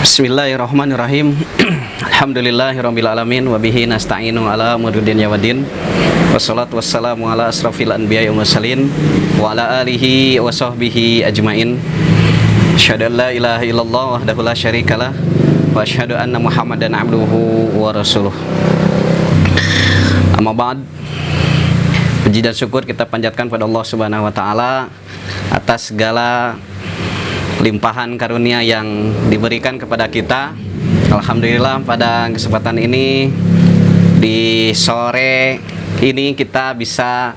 Bismillahirrahmanirrahim. Alhamdulillahirabbil alamin wa bihi nasta'inu ala umuri dunya waddin. Wassalatu wassalamu ala asrofil anbiya'i wal mursalin wa ala alihi wa sahbihi ajmain. Asyhadu an la ilaha illallah wahdahu la syarikalah wa asyhadu anna Muhammadan abduhu wa rasuluh. Amma ba'd. Puji dan syukur kita panjatkan pada Allah Subhanahu wa taala atas segala limpahan karunia yang diberikan kepada kita. Alhamdulillah pada kesempatan ini di sore ini kita bisa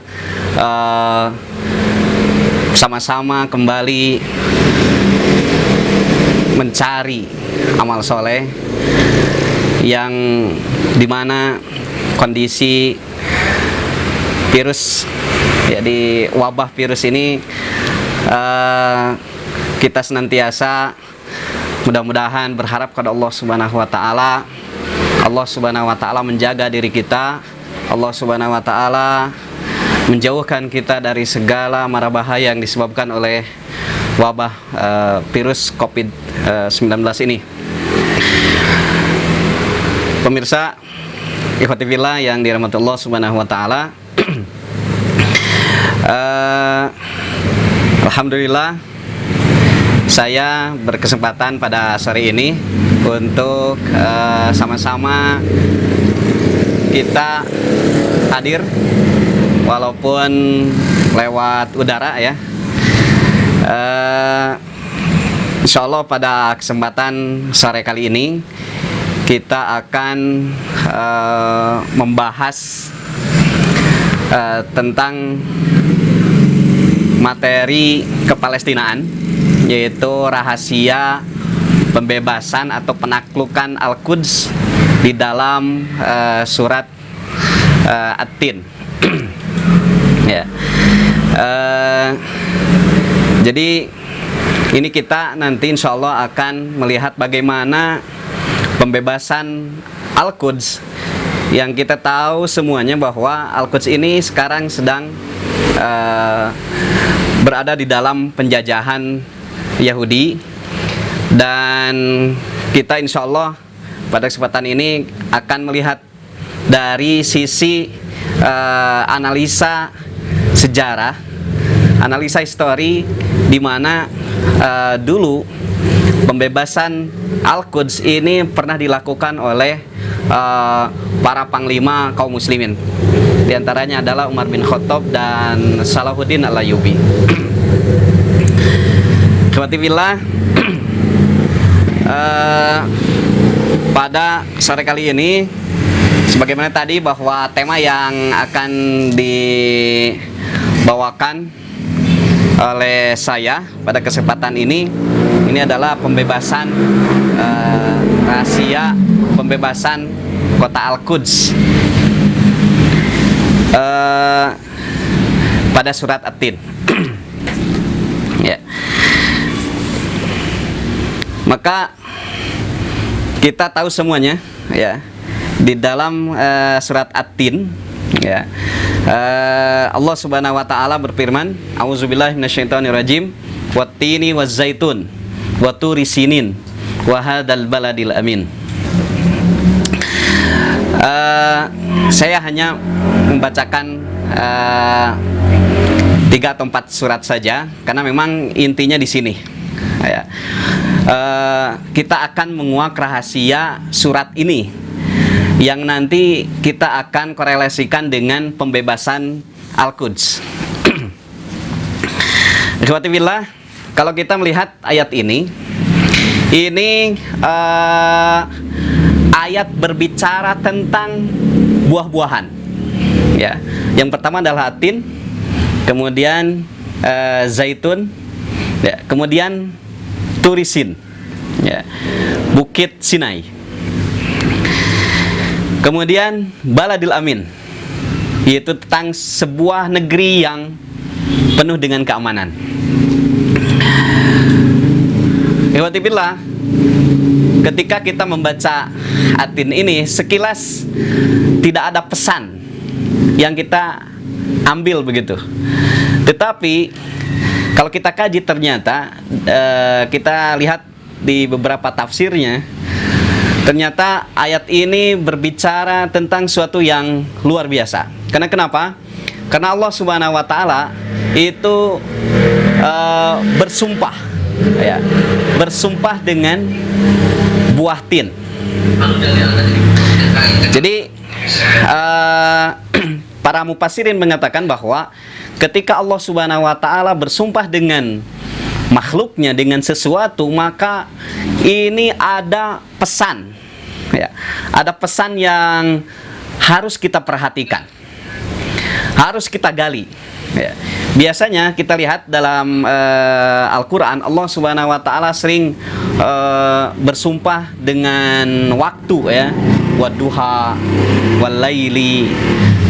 sama-sama kembali mencari amal soleh yang dimana kondisi virus, jadi wabah virus ini kita senantiasa mudah-mudahan berharap kepada Allah Subhanahu wa taala. Allah Subhanahu wa taala menjaga diri kita. Allah Subhanahu wa taala menjauhkan kita dari segala mara bahaya yang disebabkan oleh wabah virus COVID-19 ini. Pemirsa ikhwati fillah yang dirahmati Allah Subhanahu wa taala. Alhamdulillah saya berkesempatan pada sore ini untuk sama-sama kita hadir walaupun lewat udara ya. Insya Allah pada kesempatan sore kali ini kita akan membahas tentang materi kepalestinaan, yaitu rahasia pembebasan atau penaklukan Al-Quds di dalam surat At-Tin. Ya. Jadi ini kita nanti insya Allah akan melihat bagaimana pembebasan Al-Quds, yang kita tahu semuanya bahwa Al-Quds ini sekarang sedang berada di dalam penjajahan Yahudi, dan kita insya Allah pada kesempatan ini akan melihat dari sisi analisa sejarah, analisa histori, di mana dulu pembebasan Al-Quds ini pernah dilakukan oleh para panglima kaum muslimin. Di antaranya adalah Umar bin Khattab dan Salahuddin Al-Ayyubi. Ikhwati fillah, pada sore kali ini, sebagaimana tadi bahwa tema yang akan dibawakan oleh saya pada kesempatan ini adalah pembebasan rahasia pembebasan kota Al-Quds pada surat At-Tin. Ya. Maka kita tahu semuanya ya, di dalam surat At-Tin ya, Allah Subhanahu wa taala berfirman, A'udzubillahi minasyaitonirrajim, wat-tini waz-zaitun wa turi sinin wa hadzal baladil amin. Saya hanya membacakan 3 atau 4 surat saja karena memang intinya di sini ya. Kita akan menguak rahasia surat ini yang nanti kita akan korelasikan dengan pembebasan Al-Quds. Ikhwati fillah, kalau kita melihat ayat ini ayat berbicara tentang buah-buahan ya. Yang pertama adalah At-Tin, kemudian zaitun ya, kemudian Turisin ya, Bukit Sinai, kemudian Baladil Amin, yaitu tentang sebuah negeri yang penuh dengan keamanan. Ikhwati fillah, ketika kita membaca At-Tin ini, sekilas tidak ada pesan yang kita ambil begitu. Tetapi kalau kita kaji ternyata kita lihat di beberapa tafsirnya, ternyata ayat ini berbicara tentang suatu yang luar biasa. Karena kenapa? Karena Allah Subhanahu wa taala itu bersumpah, ya, bersumpah dengan buah tin. Jadi para mufassirin mengatakan bahwa ketika Allah Subhanahu wa taala bersumpah dengan makhluknya, dengan sesuatu, maka ini ada pesan, ya, ada pesan yang harus kita perhatikan, harus kita gali, ya. Biasanya kita lihat dalam Al-Quran, Allah Subhanahu wa taala sering bersumpah dengan waktu, ya, wadduha walaili,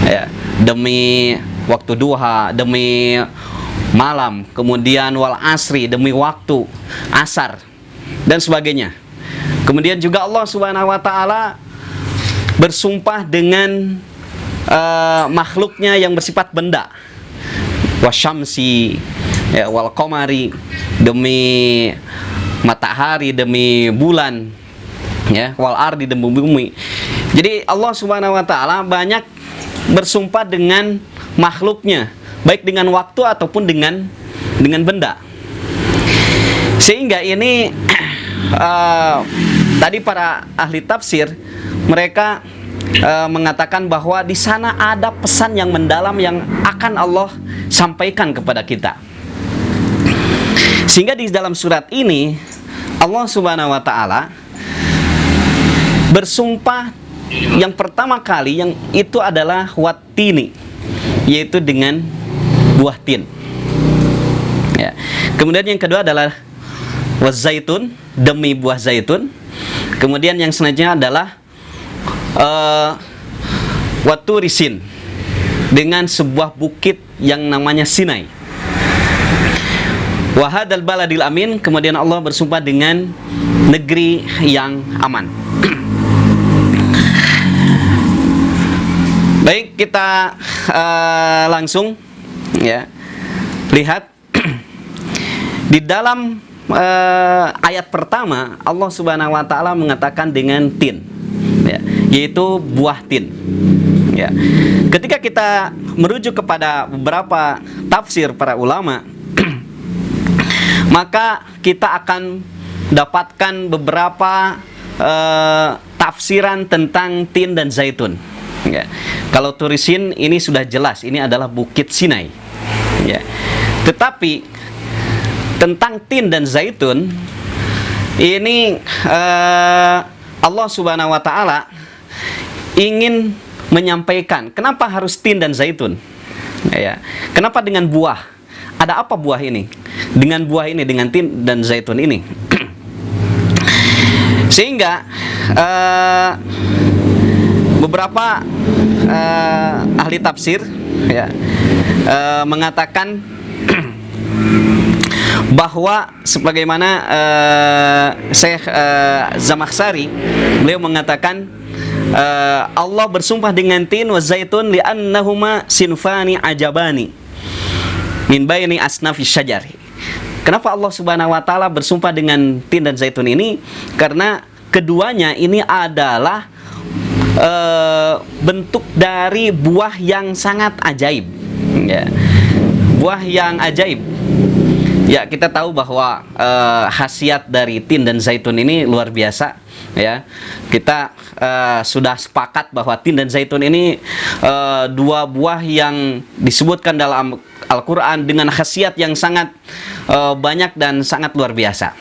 ya, demi waktu duha, demi malam, kemudian wal asri, demi waktu asar dan sebagainya. Kemudian juga Allah Subhanahu wa taala bersumpah dengan makhluknya yang bersifat benda, wasyamsi, ya, wal qamari, demi matahari, demi bulan, ya, wal ardi, demi bumi. Jadi Allah Subhanahu wa taala banyak bersumpah dengan makhluknya, baik dengan waktu ataupun dengan benda. Sehingga ini tadi para ahli tafsir mereka mengatakan bahwa di sana ada pesan yang mendalam yang akan Allah sampaikan kepada kita. Sehingga di dalam surat ini Allah Subhanahu wa taala bersumpah yang pertama kali yang itu adalah wattini, yaitu dengan buah tin. Ya. Kemudian yang kedua adalah wazaitun, demi buah zaitun. Kemudian yang selanjutnya adalah waturisin, dengan sebuah bukit yang namanya Sinai. Wahadal baladil amin, kemudian Allah bersumpah dengan negeri yang aman. Baik, kita langsung, ya, lihat di dalam ayat pertama Allah Subhanahu wa taala mengatakan dengan tin, ya, yaitu buah tin, ya. Ketika kita merujuk kepada beberapa tafsir para ulama maka kita akan dapatkan beberapa tafsiran tentang tin dan zaitun, ya. Kalau turisin ini sudah jelas, ini adalah bukit Sinai, ya. Tetapi tentang tin dan zaitun ini Allah Subhanahu wa taala ingin menyampaikan kenapa harus tin dan zaitun, ya. Kenapa dengan buah? Ada apa buah ini? Dengan buah ini, dengan tin dan zaitun ini. Sehingga beberapa ahli tafsir, ya, mengatakan bahwa sebagaimana Syekh Zamakhsyari, beliau mengatakan Allah bersumpah dengan tin wa zaitun li'annahuma sinfani ajabani min baini asnafi syajar. Kenapa Allah Subhanahu wa taala bersumpah dengan tin dan zaitun ini? Karena keduanya ini adalah bentuk dari buah yang sangat ajaib, ya. Buah yang ajaib. Ya, kita tahu bahwa khasiat dari tin dan zaitun ini luar biasa, ya. Kita sudah sepakat bahwa tin dan zaitun ini dua buah yang disebutkan dalam Al-Quran dengan khasiat yang sangat banyak dan sangat luar biasa.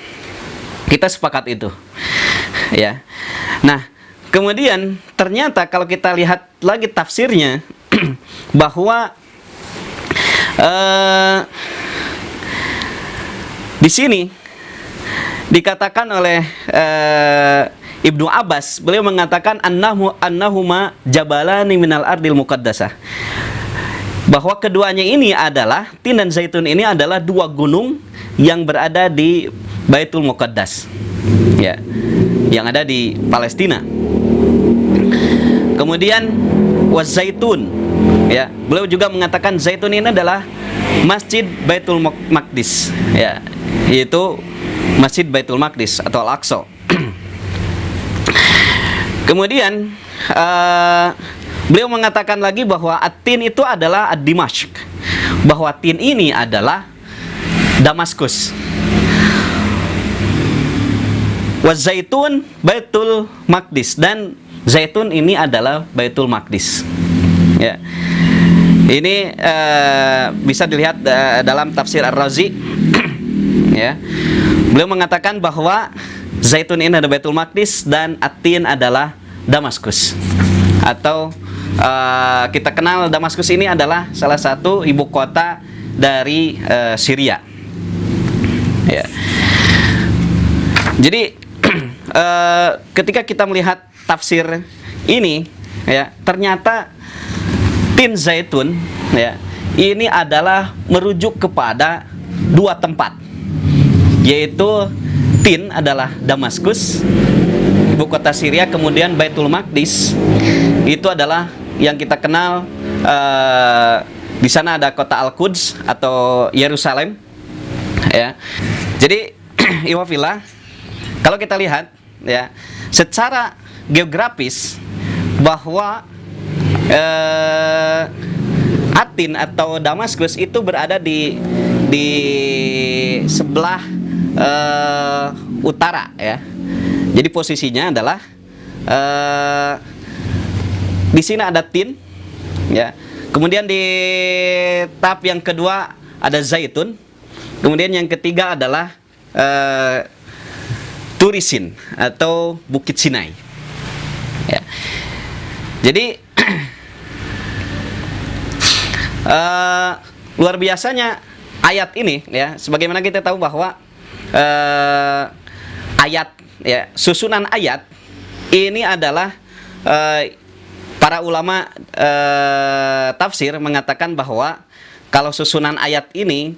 Kita sepakat itu, ya. Nah, kemudian ternyata kalau kita lihat lagi tafsirnya bahwa di sini dikatakan oleh Ibnu Abbas, beliau mengatakan annahuma jabalani minal ardil muqaddasah, bahwa keduanya ini adalah tin dan zaitun ini adalah dua gunung yang berada di Baitul Muqaddas, ya, yang ada di Palestina. Kemudian wazaitun, ya, beliau juga mengatakan zaitun ini adalah Masjid Baitul Maqdis, ya, yaitu Masjid Baitul Maqdis atau Al-Aqsa. Kemudian beliau mengatakan lagi bahwa At-Tin itu adalah Ad-Dimashq, bahwa Tin ini adalah Damaskus. Wa Zaitun Baitul Maqdis, dan Zaitun ini adalah Baitul Maqdis. Ya. Ini bisa dilihat dalam tafsir Ar-Razi. Ya. Beliau mengatakan bahwa Zaitun ini adalah Baitul Maqdis dan At-Tin adalah Damaskus. Atau kita kenal Damaskus ini adalah salah satu ibu kota dari Syria. Ya. Jadi ketika kita melihat tafsir ini, ya, ternyata Tin Zaitun, ya, ini adalah merujuk kepada dua tempat, yaitu Tin adalah Damaskus, ibu kota Syria, kemudian Baitul Maqdis itu adalah yang kita kenal, di sana ada kota Al-Quds atau Yerusalem, ya. Jadi iwafillah, kalau kita lihat, ya, secara geografis bahwa Atin atau Damaskus itu berada di sebelah utara, ya. Jadi posisinya adalah di sini ada Tin, ya. Kemudian di tahap yang kedua ada Zaitun. Kemudian yang ketiga adalah Turisin atau Bukit Sinai. Ya. Jadi luar biasanya ayat ini, ya, sebagaimana kita tahu bahwa ayat, ya, susunan ayat ini adalah para ulama tafsir mengatakan bahwa kalau susunan ayat ini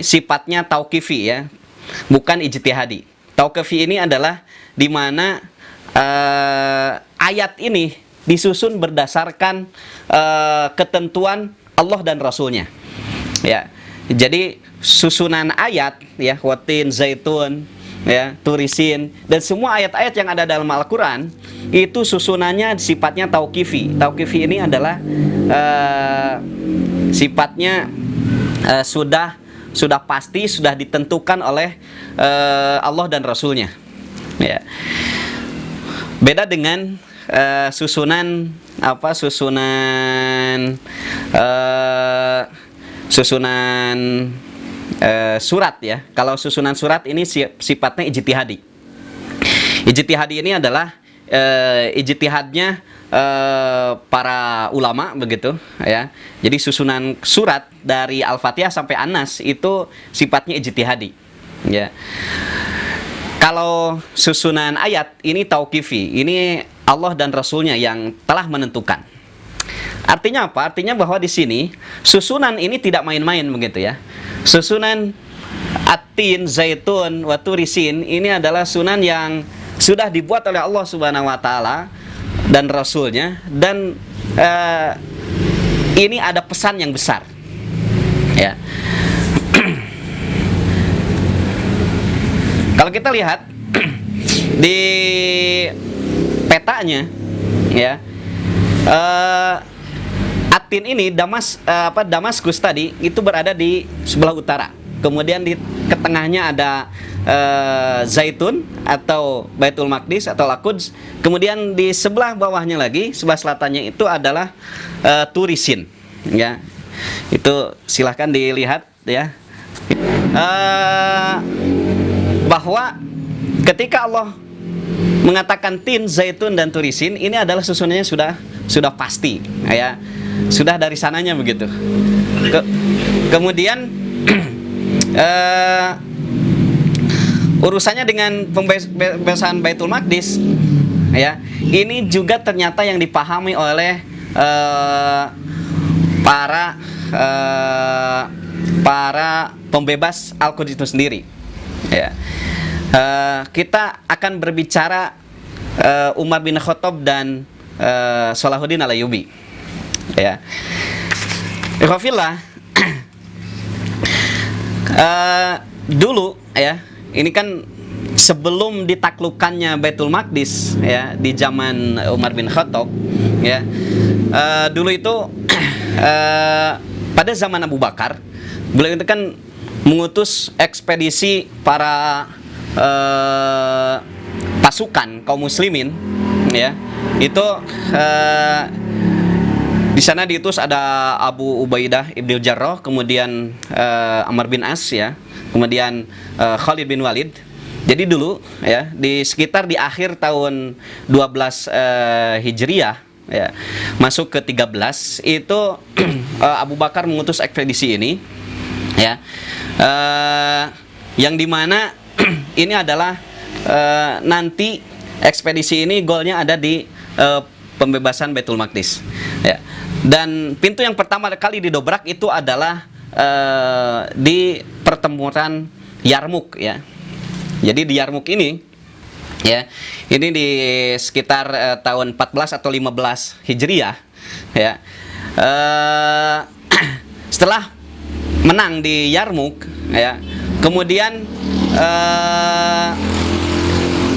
sifatnya tauqifi, ya, bukan ijtihadi. Tauqifi ini adalah di mana ayat ini disusun berdasarkan ketentuan Allah dan Rasulnya. Ya, jadi susunan ayat, ya, Watin, Zaitun, ya, Turisin, dan semua ayat-ayat yang ada dalam Al-Quran itu susunannya sifatnya tauqifi. Tauqifi ini adalah sifatnya sudah pasti, sudah ditentukan oleh Allah dan Rasulnya. Ya. Beda dengan susunan surat, ya. Kalau susunan surat ini sifatnya ijtihadi. Ijtihadi ini adalah ijtihadnya para ulama, begitu, ya. Jadi susunan surat dari Al-Fatihah sampai An-Nas itu sifatnya ijtihadi, ya. Kalau susunan ayat ini tauqifi, ini Allah dan Rasulnya yang telah menentukan. Artinya apa? Artinya bahwa di sini susunan ini tidak main-main, begitu, ya. Susunan At-Tin, Zaitun, wa Turisin ini adalah sunan yang sudah dibuat oleh Allah Subhanahu wa taala dan Rasulnya, dan ini ada pesan yang besar, ya. Kalau kita lihat di petanya, ya, Atin ini Damaskus tadi itu berada di sebelah utara. Kemudian di tengahnya ada Zaitun atau Baitul Maqdis atau Al-Quds. Kemudian di sebelah bawahnya lagi, sebelah selatannya itu adalah Turisin, ya. Itu silahkan dilihat, ya. Bahwa ketika Allah mengatakan Tin, Zaitun, dan Turisin, ini adalah susunannya sudah pasti, ya, sudah dari sananya, begitu. Kemudian urusannya dengan pembebasan Baitul Maqdis, ya, ini juga ternyata yang dipahami oleh para pembebas Al-Quds itu sendiri, ya. Kita akan berbicara Umar bin Khattab dan Salahuddin Al-Ayyubi, ya. Ikhwafillah, dulu, ya, ini kan sebelum ditaklukkannya Baitul Maqdis ya di zaman Umar bin Khattab ya. Dulu itu pada zaman Abu Bakar, beliau itu kan mengutus ekspedisi para pasukan kaum muslimin ya. Itu di sana diutus ada Abu Ubaidah Ibnu Jarrah, kemudian Amr bin As ya, kemudian Khalid bin Walid. Jadi dulu ya di sekitar di akhir tahun 12 Hijriah ya, masuk ke 13 itu Abu Bakar mengutus ekspedisi ini ya, yang dimana ini adalah nanti ekspedisi ini goalnya ada di pembebasan Baitul Maqdis ya. Dan pintu yang pertama kali didobrak itu adalah di pertempuran Yarmuk ya. Jadi di Yarmuk ini ya, ini di sekitar tahun 14 atau 15 Hijriah ya. Setelah menang di Yarmuk ya, kemudian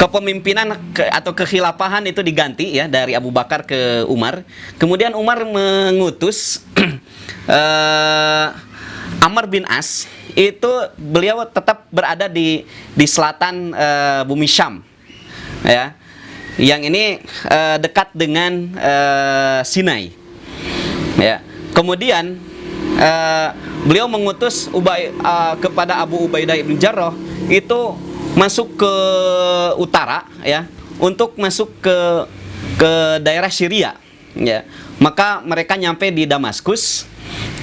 kepemimpinan atau kekhilafahan itu diganti ya dari Abu Bakar ke Umar. Kemudian Umar mengutus Amr bin As, itu beliau tetap berada di selatan bumi Syam ya. Yang ini dekat dengan Sinai ya. Kemudian beliau mengutus kepada Abu Ubaidah ibn Jarrah itu masuk ke utara ya, untuk masuk ke daerah Syria ya. Maka mereka nyampe di Damaskus,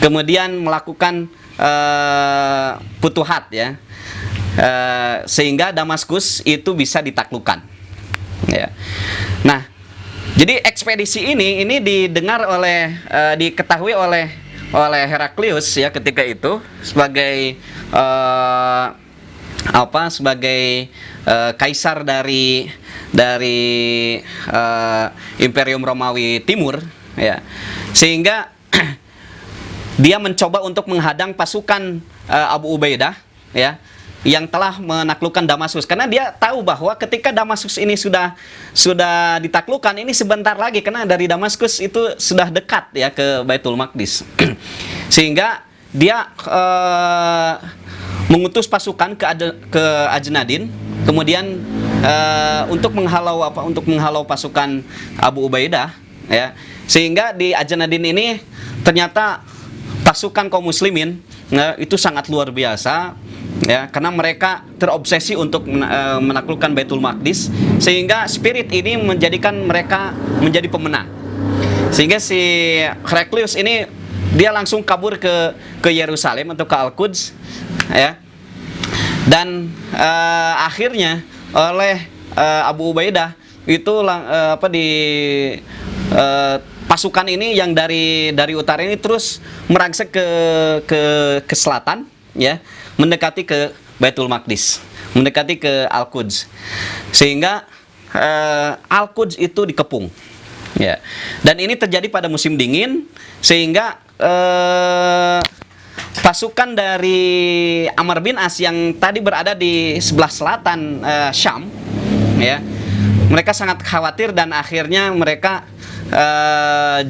kemudian melakukan futuhat ya, sehingga Damaskus itu bisa ditaklukkan ya. Nah, jadi ekspedisi ini didengar oleh diketahui oleh Heraklius ya ketika itu sebagai sebagai kaisar dari Imperium Romawi Timur ya, sehingga dia mencoba untuk menghadang pasukan Abu Ubaidah ya, yang telah menaklukkan Damaskus, karena dia tahu bahwa ketika Damaskus ini sudah ditaklukkan, ini sebentar lagi, karena dari Damaskus itu sudah dekat ya ke Baitul Maqdis. Sehingga dia mengutus pasukan ke Ajnadin, kemudian untuk menghalau pasukan Abu Ubaidah ya. Sehingga di Ajnadin ini ternyata pasukan kaum muslimin itu sangat luar biasa ya, karena mereka terobsesi untuk menaklukkan Baitul Maqdis, sehingga spirit ini menjadikan mereka menjadi pemenang. Sehingga si Heraklius ini dia langsung kabur ke Yerusalem atau ke Al-Quds ya. Dan akhirnya oleh Abu Ubaidah itu pasukan ini yang dari utara ini terus merangsek ke selatan ya, mendekati ke Baitul Maqdis, mendekati ke Al-Quds, sehingga Al-Quds itu dikepung ya. Dan ini terjadi pada musim dingin, sehingga pasukan dari Amr bin As yang tadi berada di sebelah selatan Syam ya, mereka sangat khawatir, dan akhirnya mereka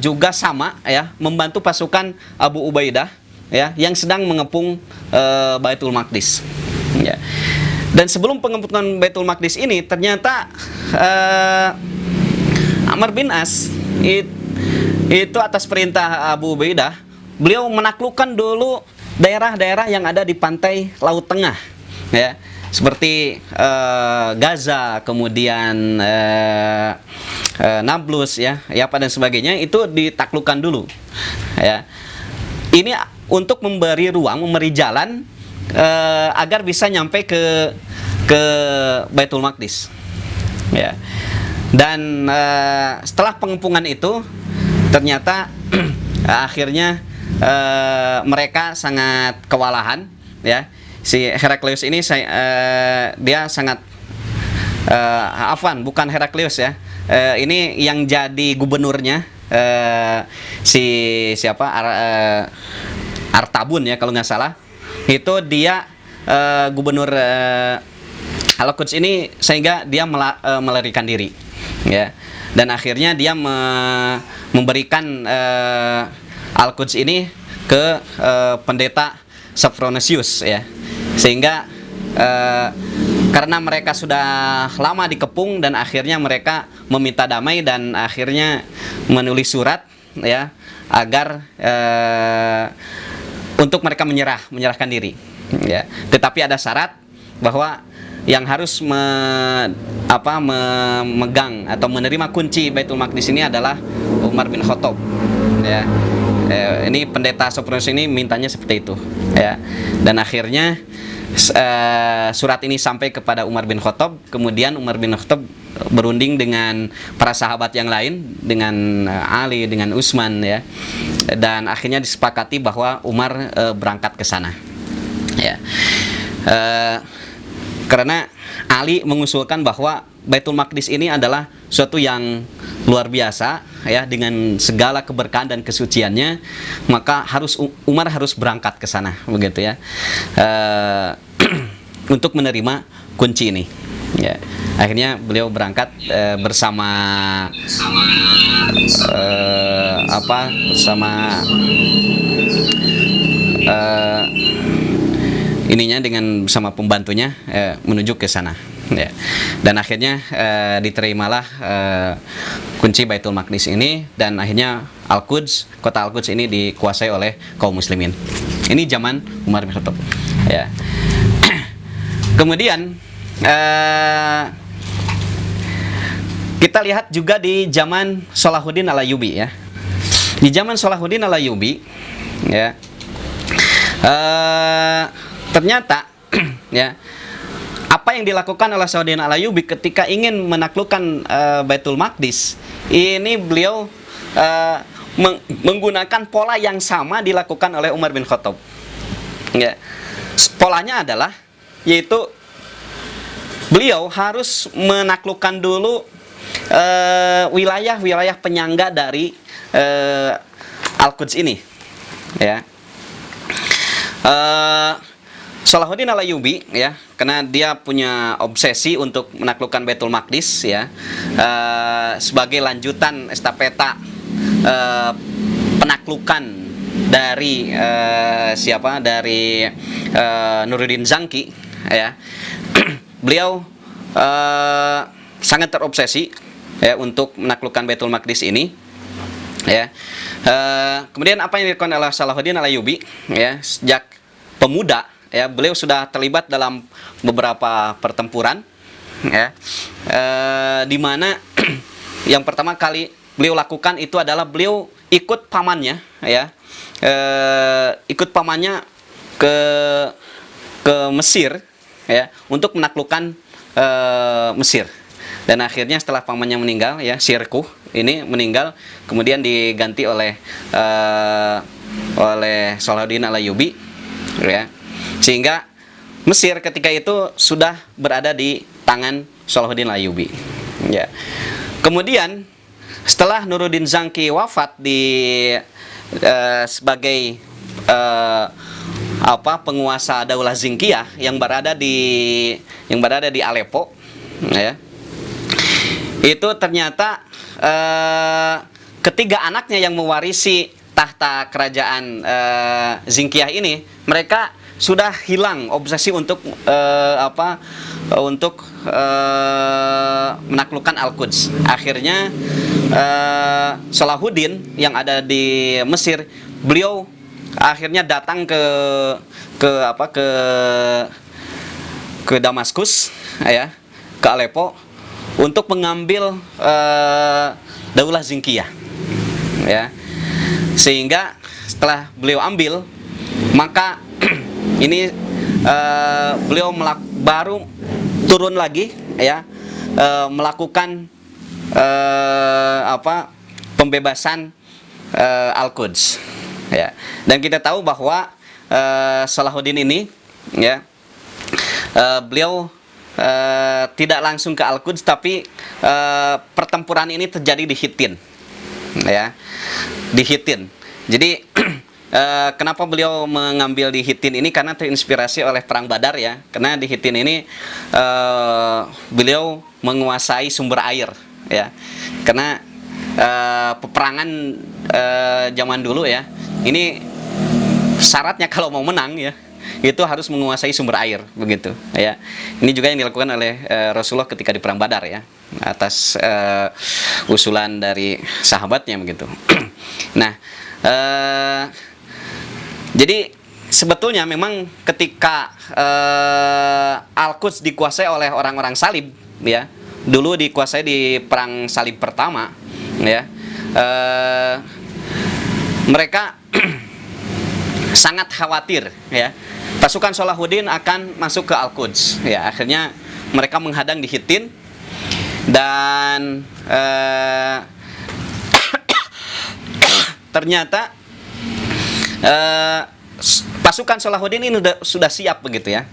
juga sama ya, membantu pasukan Abu Ubaidah ya, yang sedang mengepung Baitul Maqdis ya. Dan sebelum pengepungan Baitul Maqdis ini, ternyata Amr bin As itu atas perintah Abu Ubaidah, beliau menaklukkan dulu daerah-daerah yang ada di pantai Laut Tengah ya, seperti Gaza, kemudian Nablus ya, dan sebagainya, itu ditaklukkan dulu ya. Ini untuk memberi ruang, memberi jalan agar bisa nyampe ke Baitul Maqdis ya. Dan setelah pengepungan itu ternyata akhirnya mereka sangat kewalahan ya. Si Heraklius ini dia sangat bukan Heraklius ya. Ini yang jadi gubernurnya Artabun ya kalau nggak salah. Itu dia gubernur Al-Quds ini sehingga dia melarikan diri, ya. Dan akhirnya dia memberikan Al-Quds ini ke pendeta Sophronius, ya. Sehingga karena mereka sudah lama dikepung dan akhirnya mereka meminta damai dan akhirnya menulis surat, ya, agar untuk mereka menyerahkan diri, ya. Tetapi ada syarat bahwa yang harus memegang atau menerima kunci Baitul Maqdis ini adalah Umar bin Khattab, ya. Ini pendeta Sophronius ini mintanya seperti itu, ya. Dan akhirnya surat ini sampai kepada Umar bin Khattab. Kemudian Umar bin Khattab berunding dengan para sahabat yang lain, dengan Ali, dengan Utsman, ya. Dan akhirnya disepakati bahwa Umar berangkat ke sana, ya. Karena Ali mengusulkan bahwa Baitul Maqdis ini adalah suatu yang luar biasa, ya, dengan segala keberkahan dan kesuciannya, maka Umar harus berangkat ke sana, begitu, ya, untuk menerima kunci ini, ya. Akhirnya beliau berangkat bersama bersama pembantunya menuju ke sana, ya. Dan akhirnya diterimalah kunci Baitul Maqdis ini, dan akhirnya Al-Quds, kota Al-Quds ini dikuasai oleh kaum muslimin. Ini zaman Umar bin Khattab, ya. Kemudian kita lihat juga di zaman Salahuddin Al-Ayyubi, ya. Di zaman Salahuddin Al-Ayyubi, ya, ternyata ya, apa yang dilakukan oleh Salahuddin Al-Ayyubi ketika ingin menaklukkan Baitul Maqdis, ini beliau menggunakan pola yang sama dilakukan oleh Umar bin Khattab, ya. Polanya adalah, yaitu beliau harus menaklukkan dulu wilayah-wilayah penyangga dari Al-Quds ini, ya. Salahuddin Al-Ayyubi, ya, karena dia punya obsesi untuk menaklukkan Baitul Maqdis, ya, sebagai lanjutan estafeta penaklukan dari Nuruddin Zangki, ya. Beliau sangat terobsesi, ya, untuk menaklukkan Baitul Maqdis ini, ya. Kemudian apa yang dilakukan oleh Salahuddin Al-Ayyubi, ya, sejak pemuda, ya, beliau sudah terlibat dalam beberapa pertempuran, ya, di mana yang pertama kali beliau lakukan itu adalah beliau ikut pamannya, ya, ikut pamannya ke Mesir, ya, untuk menaklukkan Mesir. Dan akhirnya setelah pamannya meninggal, ya, Syirkuh ini meninggal, kemudian diganti oleh Salahuddin Al-Ayyubi, ya. Sehingga Mesir ketika itu sudah berada di tangan Salahuddin Al-Ayyubi, ya. Kemudian setelah Nuruddin Zangki wafat sebagai penguasa Daulah Zingkiyah yang berada di Aleppo, ya. Itu ternyata ketiga anaknya yang mewarisi tahta kerajaan Zingkiyah ini, mereka sudah hilang obsesi untuk menaklukkan Al-Quds. Akhirnya Salahuddin yang ada di Mesir, beliau akhirnya datang ke Damaskus, ya, ke Aleppo untuk mengambil Daulah Zingkiyah, ya. Sehingga setelah beliau ambil, maka ini beliau baru turun lagi, ya, melakukan pembebasan Al-Quds, ya. Dan kita tahu bahwa Salahuddin ini, ya, beliau tidak langsung ke Al-Quds, tapi pertempuran ini terjadi di Hittin, ya, di Hittin. Jadi kenapa beliau mengambil di Hittin ini, karena terinspirasi oleh perang Badar ya. Karena di Hittin ini beliau menguasai sumber air ya. Karena peperangan zaman dulu ya, ini syaratnya kalau mau menang ya, itu harus menguasai sumber air begitu ya. Ini juga yang dilakukan oleh Rasulullah ketika di perang Badar ya, atas usulan dari sahabatnya begitu. Nah, jadi sebetulnya memang ketika Al-Quds dikuasai oleh orang-orang salib ya, dulu dikuasai di perang salib pertama ya, mereka sangat khawatir ya, pasukan Salahuddin akan masuk ke Al-Quds ya. Akhirnya mereka menghadang di Hittin, dan ternyata pasukan Salahuddin ini sudah siap begitu ya,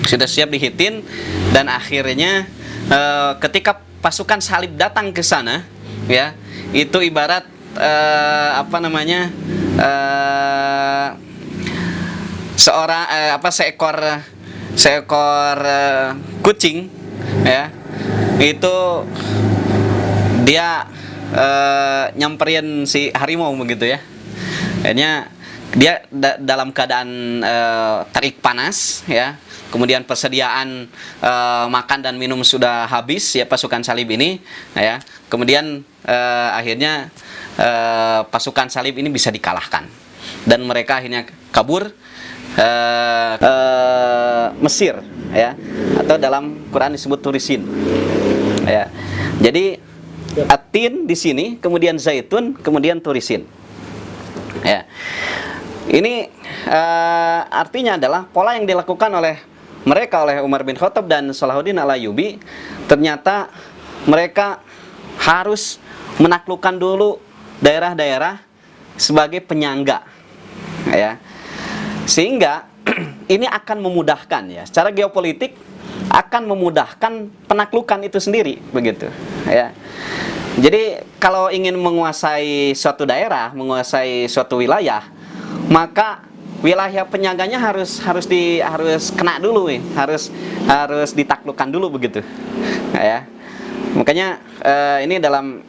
sudah siap di Hittin. Dan akhirnya ketika pasukan salib datang ke sana ya, itu ibarat seekor kucing ya, itu dia nyamperin si harimau begitu ya. Akhirnya dia dalam keadaan terik panas ya, kemudian persediaan makan dan minum sudah habis ya pasukan salib ini ya. Kemudian akhirnya pasukan salib ini bisa dikalahkan, dan mereka akhirnya kabur Mesir ya, atau dalam Quran disebut Turisin ya. Jadi Atin di sini, kemudian Zaitun, kemudian Turisin ya. Ini artinya adalah pola yang dilakukan oleh mereka, oleh Umar bin Khattab dan Salahuddin Al-Ayyubi. Ternyata mereka harus menaklukkan dulu daerah-daerah sebagai penyangga ya, sehingga ini akan memudahkan ya, secara geopolitik akan memudahkan penaklukan itu sendiri begitu ya. Jadi kalau ingin menguasai suatu daerah, menguasai suatu wilayah, maka wilayah penyangganya harus kena dulu, harus ditaklukkan dulu begitu ya. Makanya ini dalam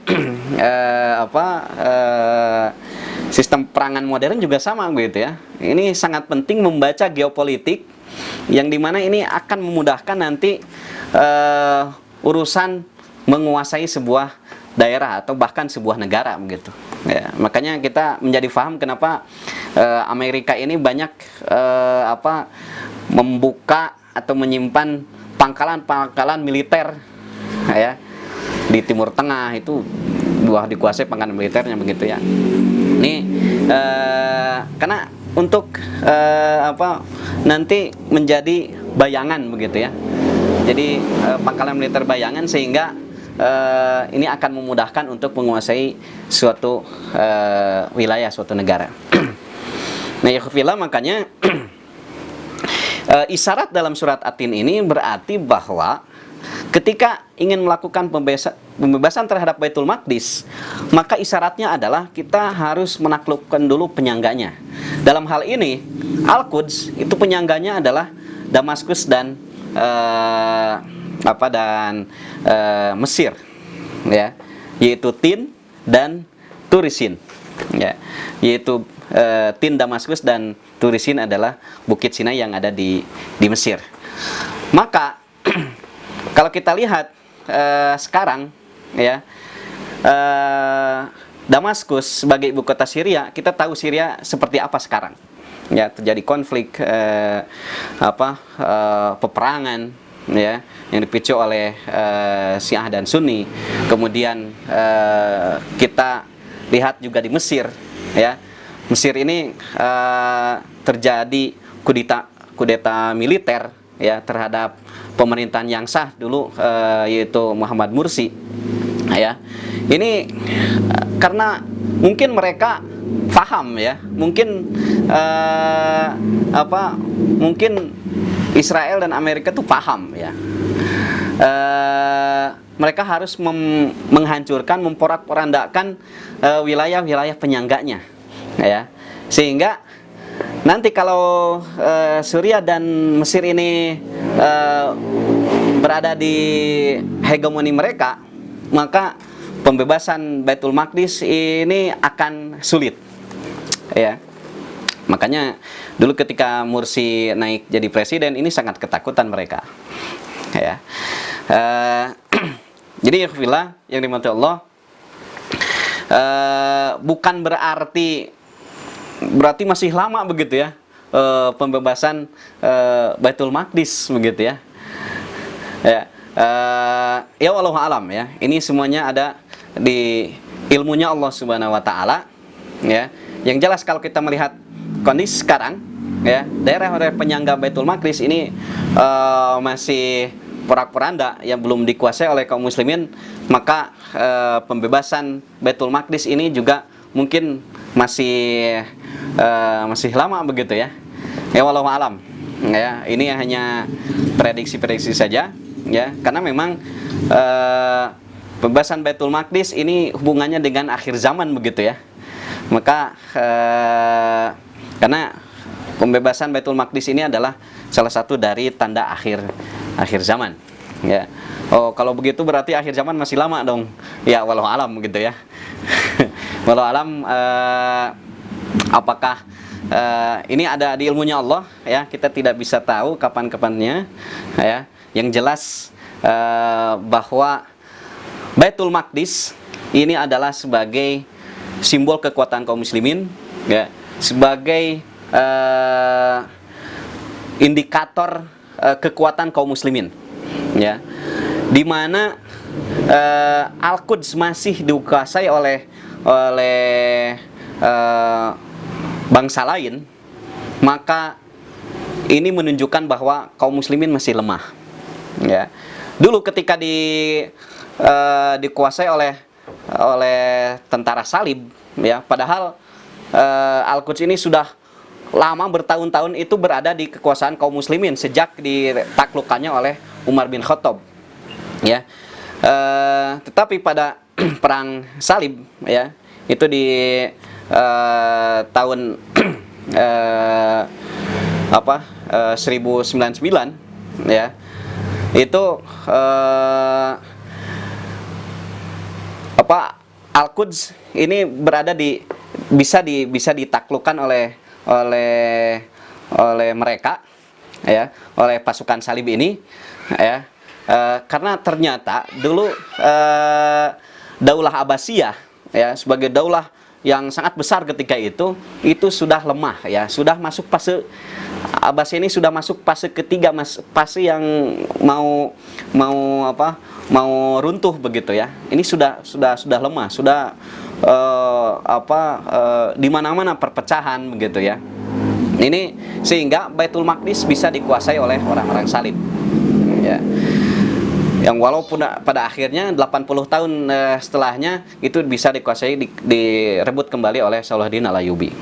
sistem perangan modern juga sama begitu ya. Ini sangat penting membaca geopolitik, yang dimana ini akan memudahkan nanti urusan menguasai sebuah daerah atau bahkan sebuah negara begitu ya. Makanya kita menjadi paham kenapa Amerika ini banyak membuka atau menyimpan pangkalan-pangkalan militer ya di Timur Tengah, itu dikuasai pangkalan militernya begitu ya. Ini karena untuk nanti menjadi bayangan begitu ya. Jadi pangkalan militer bayangan, sehingga ini akan memudahkan untuk menguasai suatu wilayah, suatu negara. Nah, ya khufillah, makanya isyarat dalam surat Atin ini berarti bahwa ketika ingin melakukan pembebasan terhadap Baitul Maqdis, maka isyaratnya adalah kita harus menaklukkan dulu penyangganya. Dalam hal ini, Al-Quds itu penyangganya adalah Damaskus dan Mesir ya, yaitu Tin dan Turisin ya, yaitu Tin, Damaskus, dan Turisin adalah Bukit Sinai yang ada di Mesir. Maka kalau kita lihat sekarang ya, Damaskus sebagai ibu kota Syria, kita tahu Syria seperti apa sekarang ya, terjadi konflik peperangan ya, yang dipicu oleh Syiah dan Sunni. Kemudian kita lihat juga di Mesir ya. Mesir ini terjadi kudeta militer ya terhadap pemerintahan yang sah dulu, yaitu Muhammad Mursi ya. Ini karena mungkin mereka paham ya, mungkin mungkin Israel dan Amerika tuh paham ya, mereka harus menghancurkan, memporak-porandakan wilayah-wilayah penyangganya ya. Sehingga nanti kalau Suriah dan Mesir ini berada di hegemoni mereka, maka pembebasan Baitul Maqdis ini akan sulit, ya. Makanya dulu ketika Mursi naik jadi presiden, ini sangat ketakutan mereka, ya. Jadi ikhwillah yang dimati Allah, bukan berarti masih lama begitu ya, pembebasan Baitul Maqdis begitu ya. Ya wallahu alam ya. Ini semuanya ada di ilmunya Allah Subhanahu wa taala, ya. Yang jelas kalau kita melihat kondisi sekarang, ya, daerah-daerah penyangga Baitul Maqdis ini masih porak-poranda yang belum dikuasai oleh kaum muslimin, maka pembebasan Baitul Maqdis ini juga mungkin masih lama begitu ya. Ya wallahu alam. Ya, ini hanya prediksi-prediksi saja, ya, karena memang pembebasan Baitul Maqdis ini hubungannya dengan akhir zaman begitu ya. Maka karena pembebasan Baitul Maqdis ini adalah salah satu dari tanda akhir zaman, ya. Oh, kalau begitu berarti akhir zaman masih lama dong. Ya walau alam gitu ya. Walau alam, apakah ini ada di ilmunya Allah, ya. Kita tidak bisa tahu kapan-kapannya, ya. Yang jelas bahwa Baitul Maqdis ini adalah sebagai simbol kekuatan kaum muslimin, ya, sebagai indikator kekuatan kaum muslimin, ya, di mana Al-Quds masih dikuasai oleh bangsa lain, maka ini menunjukkan bahwa kaum muslimin masih lemah, ya. Dulu ketika dikuasai oleh tentara salib, ya, padahal Al-Quds ini sudah lama bertahun-tahun itu berada di kekuasaan kaum muslimin sejak ditaklukkannya oleh Umar bin Khattab, ya. Tetapi pada perang salib, ya, itu di tahun 1099, ya, itu Al-Quds ini berada bisa ditaklukkan oleh mereka, ya, oleh pasukan salib ini, ya, karena ternyata dulu Daulah Abbasiyah, ya, sebagai daulah yang sangat besar ketika itu sudah lemah, ya, sudah masuk fase Abbasiyah ini sudah masuk fase ketiga, fase yang mau runtuh begitu ya. Ini sudah lemah, sudah di mana-mana perpecahan begitu ya. Ini sehingga Baitul Maqdis bisa dikuasai oleh orang-orang salib, ya. Yang walaupun pada akhirnya 80 tahun setelahnya itu bisa dikuasai, direbut kembali oleh Salahuddin Al-Ayyubi.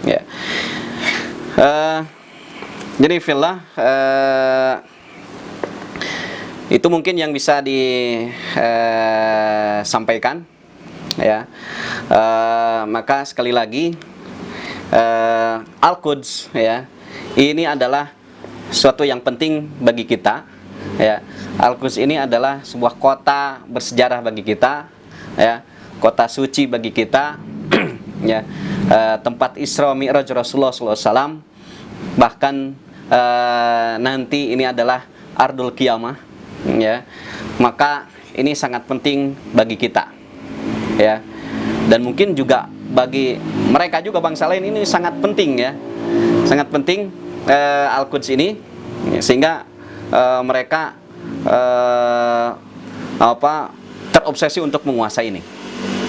Ya. Jadi fillah, itu mungkin yang bisa disampaikan, ya. Maka sekali lagi, Al-Quds, ya, ini adalah suatu yang penting bagi kita, ya. Al-Quds ini adalah sebuah kota bersejarah bagi kita, ya, kota suci bagi kita, ya, tempat Isra Mi'raj Rasulullah SAW. Bahkan nanti ini adalah Ardul Qiyamah, ya. Maka ini sangat penting bagi kita, ya. Dan mungkin juga bagi mereka juga, bangsa lain, ini sangat penting, ya. Sangat penting Al-Quds ini, sehingga mereka terobsesi untuk menguasai ini,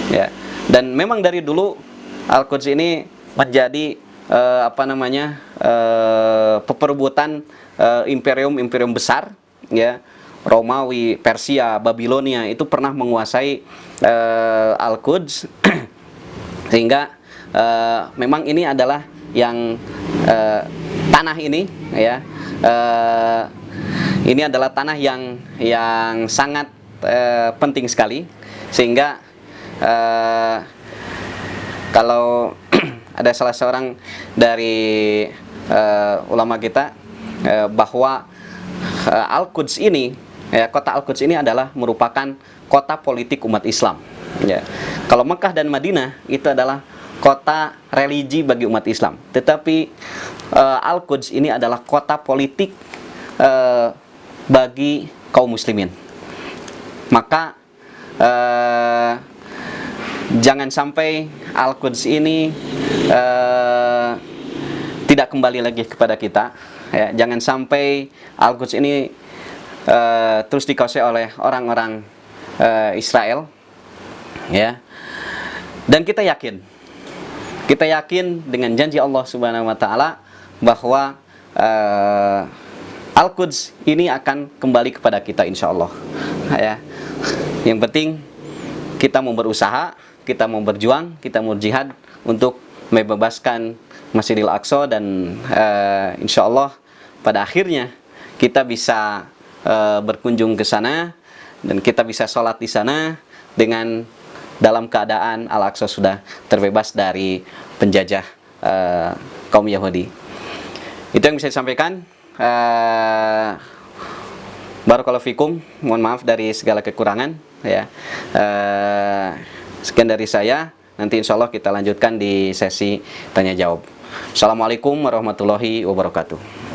ya. Dan memang dari dulu Al-Quds ini menjadi perebutan imperium besar, ya. Romawi, Persia, Babilonia itu pernah menguasai Al-Quds. Sehingga memang ini adalah yang tanah ini, ya, ini adalah tanah yang sangat penting sekali. Sehingga kalau ada ada salah seorang dari ulama kita bahwa Al-Quds ini, kota Al-Quds ini adalah merupakan kota politik umat Islam. Ya. Kalau Mekah dan Madinah itu adalah kota religi bagi umat Islam, tetapi Al-Quds ini adalah kota politik bagi kaum muslimin. Maka jangan sampai Al-Quds ini tidak kembali lagi kepada kita. Ya, jangan sampai Al-Quds ini terus dikuasai oleh orang-orang Israel. Ya. Dan kita yakin dengan janji Allah Subhanahu wa taala bahwa Al-Quds ini akan kembali kepada kita insyaallah. Ya. Yang penting kita mau berusaha, kita mau berjuang, kita mau jihad untuk membebaskan Masjidil Aqsa, dan insyaallah pada akhirnya kita bisa berkunjung ke sana dan kita bisa sholat di sana dengan dalam keadaan Al-Aqsa sudah terbebas dari penjajah kaum Yahudi. Itu yang bisa disampaikan. Barakallahu fikum, mohon maaf dari segala kekurangan ya. Sekian dari saya. Nanti insya Allah kita lanjutkan di sesi tanya jawab. Assalamualaikum warahmatullahi wabarakatuh.